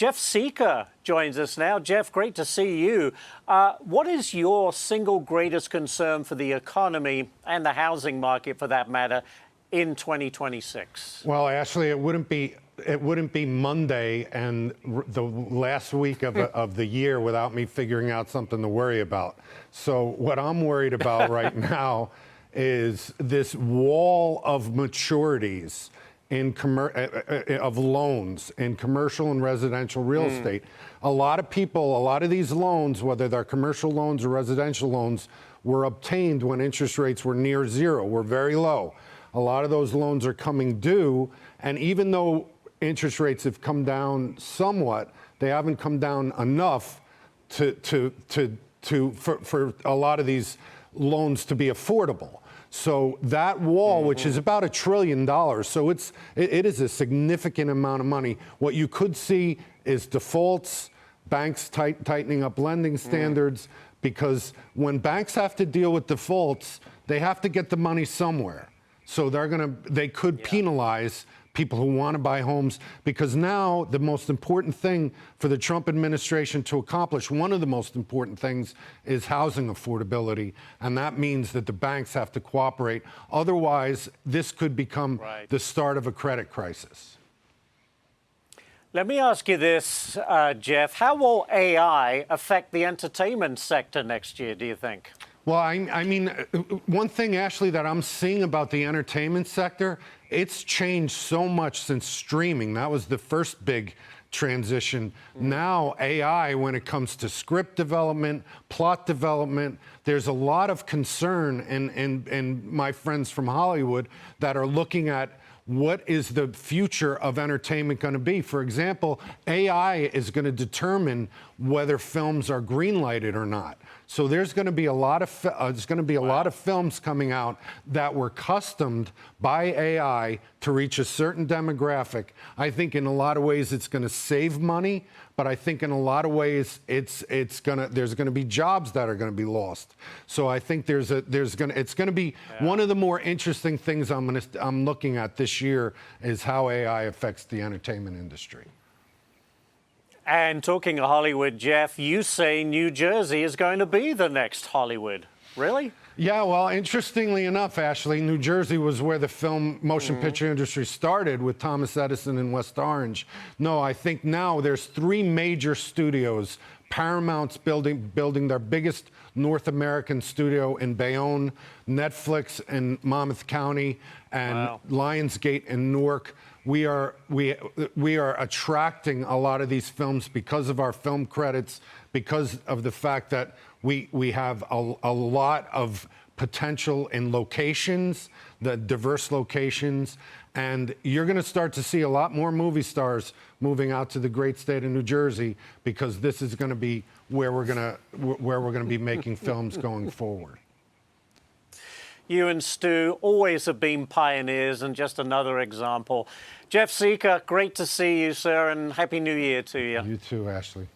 Jeff Sica joins us now. Jeff, great to see you. What is your single greatest concern for the economy and the housing market, for that matter, in 2026? Well, Ashley, it wouldn't be Monday and the last week of the year without me figuring out something to worry about. So what I'm worried about right now is this wall of maturities of loans in commercial and residential real estate. A lot of these loans, whether they're commercial loans or residential loans, were obtained when interest rates were near zero, were very low. A lot of those loans are coming due, and even though interest rates have come down somewhat, they haven't come down enough for a lot of these loans to be affordable. So that wall, which is about $1 trillion, so it is a significant amount of money. What you could see is defaults, banks tightening up lending standards, because when banks have to deal with defaults, they have to get the money somewhere. So they could penalize people who want to buy homes, because now the most important thing for the Trump administration to accomplish, one of the most important things, is housing affordability. And that means that the banks have to cooperate. Otherwise, this could become the start of a credit crisis. Let me ask you this, Jeff. How will AI affect the entertainment sector next year, do you think? Well, I mean, one thing, Ashley, that I'm seeing about the entertainment sector, it's changed so much since streaming. That was the first big transition. Now, AI, when it comes to script development, plot development, there's a lot of concern and my friends from Hollywood that are looking at what is the future of entertainment going to be. For example, AI is going to determine whether films are greenlighted or not. So there's going to be a lot of films coming out that were customed by AI to reach a certain demographic. I think in a lot of ways it's going to save money, but I think in a lot of ways there's going to be jobs that are going to be lost. So I think it's going to be one of the more interesting things I'm looking at this year is how AI affects the entertainment industry. And talking of Hollywood, Jeff, you say New Jersey is going to be the next Hollywood. Really? Yeah, well, interestingly enough, Ashley, New Jersey was where the film motion picture industry started with Thomas Edison and West Orange. No, I think now there's 3 major studios. Paramount's building their biggest North American studio in Bayonne, Netflix in Monmouth County, and Lionsgate in Newark. We are attracting a lot of these films because of our film credits, because of the fact that we have a lot of potential in locations, the diverse locations, and you're going to start to see a lot more movie stars moving out to the great state of New Jersey, because this is going to be where we're going to be making films going forward. You and Stu always have been pioneers, and just another example. Jeff Sica, great to see you, sir, and Happy New Year to you. You too, Ashley.